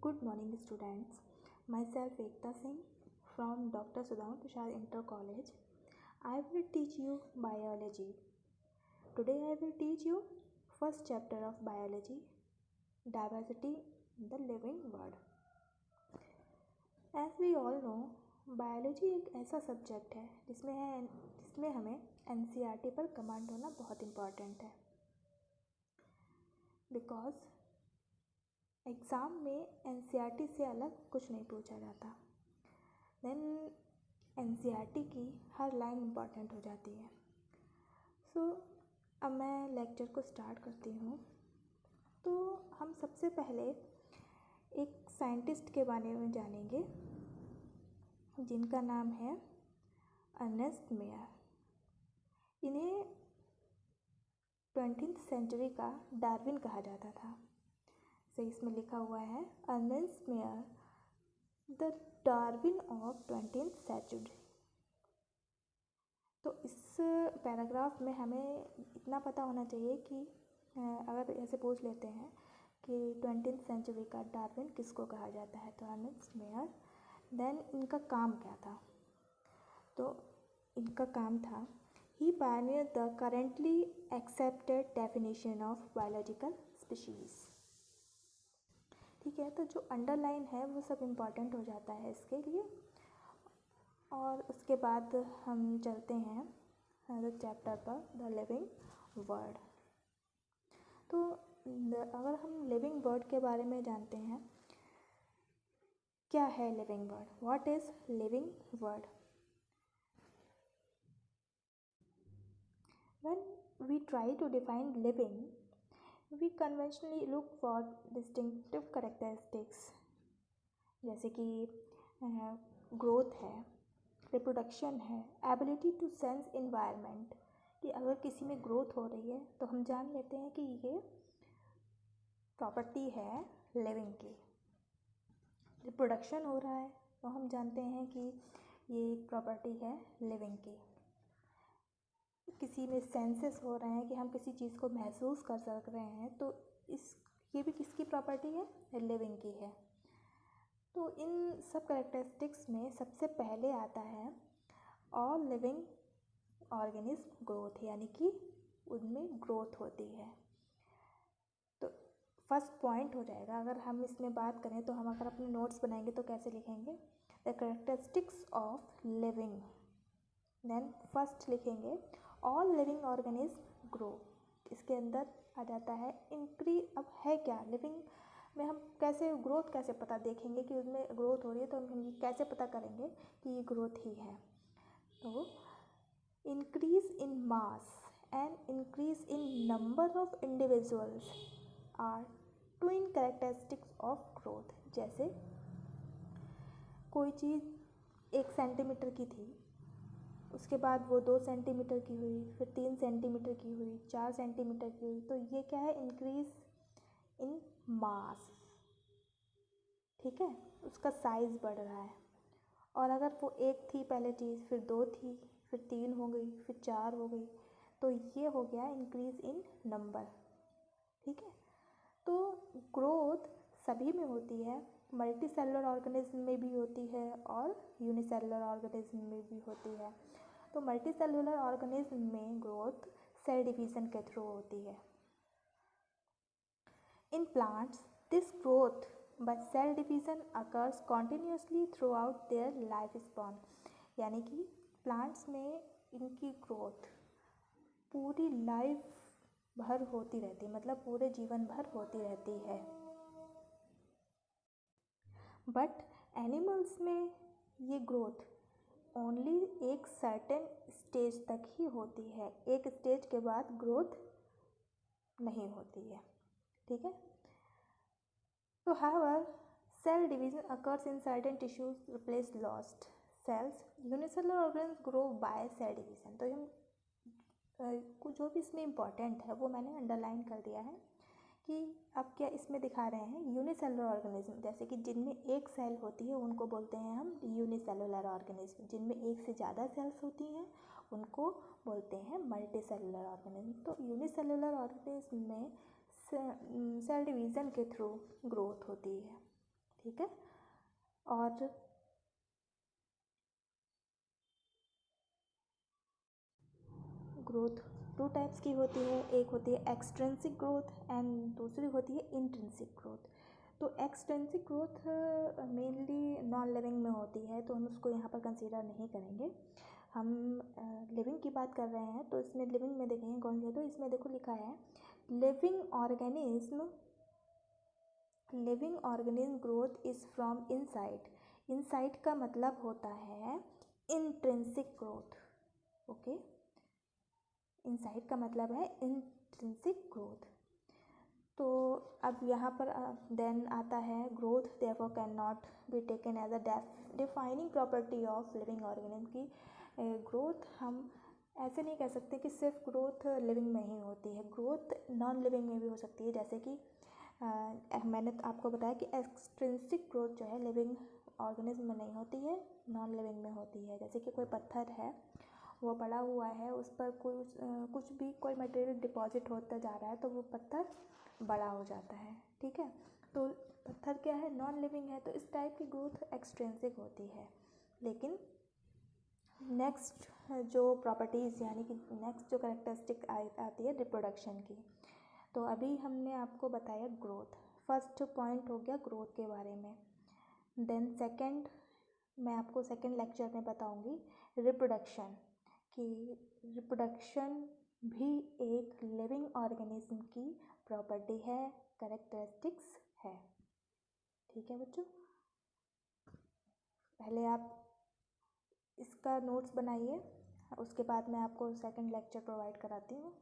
Good morning, students. Myself Ekta Singh from Dr. Sudhaman Prasad Inter College. I will teach you biology. Today I will teach you first chapter of biology, diversity in the living world. As we all know, biology एक ऐसा subject है जिसमें हमें NCERT पर command होना बहुत important है, because exam में NCERT से अलग कुछ नहीं पूछा जाता। देन NCERT की हर लाइन इम्पॉर्टेंट हो जाती है। अब मैं लेक्चर को स्टार्ट करती हूँ। तो हम सबसे पहले एक साइंटिस्ट के बारे में जानेंगे जिनका नाम है अर्नेस्ट मेयर। इन्हें 20th सेंचुरी का डार्विन कहा जाता था। इसमें लिखा हुआ है Ernest Mayr the Darwin of 20th century. तो इस पैराग्राफ में हमें इतना पता होना चाहिए कि अगर ऐसे पूछ लेते हैं कि 20th सेंचुरी का डार्विन किसको कहा जाता है, तो अर्नेस्ट मेयर। देन इनका काम क्या था? तो इनका काम था ही pioneered the currently accepted definition of biological species. ठीक है, तो जो अंडरलाइन है वो सब इम्पॉर्टेंट हो जाता है इसके लिए। और उसके बाद हम चलते हैं चैप्टर पर, द लिविंग वर्ड। तो अगर हम लिविंग वर्ड के बारे में जानते हैं, क्या है living word? What is living word? When we try to define living, we conventionally look for distinctive characteristics, जैसे कि ग्रोथ है, रिप्रोडक्शन है, एबिलिटी टू सेंस इन्वायरमेंट। कि अगर किसी में ग्रोथ हो रही है तो हम जान लेते हैं कि ये प्रॉपर्टी है लिविंग की। रिप्रोडक्शन हो रहा है तो हम जानते हैं कि ये एक प्रॉपर्टी है लिविंग की। किसी में सेंसेस हो रहे हैं कि हम किसी चीज़ को महसूस कर सक रहे हैं, तो ये भी किसकी प्रॉपर्टी है? लिविंग की है। तो इन सब कैरेक्टरिस्टिक्स में सबसे पहले आता है ऑल लिविंग ऑर्गेनिज्म ग्रोथ, यानी कि उनमें ग्रोथ होती है। तो फर्स्ट पॉइंट हो जाएगा। अगर हम इसमें बात करें तो हम अगर अपने नोट्स बनाएंगे तो कैसे लिखेंगे? The characteristics of living. Then first लिखेंगे ऑल लिविंग ऑर्गेनिज्म ग्रो। इसके अंदर आ जाता है इंक्रीज। अब है क्या लिविंग में? हम कैसे ग्रोथ कैसे पता देखेंगे कि उसमें ग्रोथ हो रही है? तो हम कैसे पता करेंगे कि ये ग्रोथ ही है? तो increase in mass and increase in number of individuals are twin characteristics of growth. जैसे कोई चीज़ 1 सेंटीमीटर की थी, उसके बाद वो 2 सेंटीमीटर की हुई, फिर 3 सेंटीमीटर की हुई, 4 सेंटीमीटर की हुई, तो ये क्या है? इंक्रीज इन मास। ठीक है, उसका साइज़ बढ़ रहा है। और अगर वो 1 थी पहले चीज़, फिर 2 थी, फिर 3 हो गई, फिर 4 हो गई, तो ये हो गया इंक्रीज इन नंबर। ठीक है, तो ग्रोथ सभी में होती है, मल्टी सेलुलर ऑर्गेनिज्म में भी होती है और यूनिसेलुलर ऑर्गेनिज्म में भी होती है। तो मल्टी सेलुलर ऑर्गेनिज्म में ग्रोथ सेल डिवीज़न के थ्रू होती है। In plants this growth by cell division occurs continuously throughout their life span. यानी कि प्लांट्स में इनकी ग्रोथ पूरी लाइफ भर होती रहती है, मतलब पूरे जीवन भर होती रहती है। बट एनिमल्स में ये ग्रोथ ओनली एक सर्टेन स्टेज तक ही होती है। एक स्टेज के बाद ग्रोथ नहीं होती है। ठीक है, तो however cell division occurs in certain tissues replace lost cells. Unicellular organs grow by cell division. तो हम जो भी इसमें इम्पॉर्टेंट है वो मैंने अंडरलाइन कर दिया है कि अब क्या इसमें दिखा रहे हैं यूनिसेलुलर ऑर्गेनिज्म, जैसे कि जिनमें एक सेल होती है उनको बोलते हैं हम यूनिसेलुलर ऑर्गेनिज्म। जिनमें एक से ज़्यादा सेल्स होती हैं उनको बोलते हैं मल्टी सेलुलर ऑर्गेनिज्म। तो यूनिसेलुलर ऑर्गेनिज्म में सेल डिवीज़न के थ्रू ग्रोथ होती है। ठीक है। और ग्रोथ टू टाइप्स की होती है, एक होती है एक्सट्रिंसिक ग्रोथ एंड दूसरी होती है इंट्रिंसिक ग्रोथ। तो extrinsic growth mainly non living में होती है, तो हम उसको यहाँ पर कंसीडर नहीं करेंगे। हम लिविंग की बात कर रहे हैं, तो इसमें लिविंग में देखेंगे कौन सी है। तो इसमें देखो लिखा है living organism growth is from inside. Inside का मतलब होता है इंट्रिंसिक ग्रोथ। ओके, इनसाइड का मतलब है इंट्रिंसिक ग्रोथ। तो अब यहाँ पर देन आता है growth therefore cannot be taken as a defining property of living organism की। ग्रोथ हम ऐसे नहीं कह सकते कि सिर्फ ग्रोथ लिविंग में ही होती है, ग्रोथ नॉन लिविंग में भी हो सकती है। जैसे कि मैंने आपको बताया कि एक्सट्रिंसिक ग्रोथ जो है लिविंग ऑर्गेनिज्म में नहीं होती है, नॉन लिविंग में होती है। जैसे कि कोई पत्थर है, वो पड़ा हुआ है, उस पर कुछ भी कोई मटेरियल डिपॉजिट होता जा रहा है, तो वो पत्थर बड़ा हो जाता है। ठीक है, तो पत्थर क्या है, नॉन लिविंग है, तो इस टाइप की ग्रोथ एक्सट्रिंसिक होती है। लेकिन नेक्स्ट जो प्रॉपर्टीज़ यानी कि नेक्स्ट जो कैरेक्टरिस्टिक आती है रिप्रोडक्शन की। तो अभी हमने आपको बताया ग्रोथ, फर्स्ट पॉइंट हो गया ग्रोथ के बारे में। देन सेकंड मैं आपको सेकंड लेक्चर में बताऊंगी रिप्रोडक्शन, कि रिप्रोडक्शन भी एक लिविंग ऑर्गेनिज्म की प्रॉपर्टी है, कैरेक्टरिस्टिक्स है। ठीक है बच्चों, पहले आप इसका नोट्स बनाइए, उसके बाद मैं आपको सेकंड लेक्चर प्रोवाइड कराती हूँ।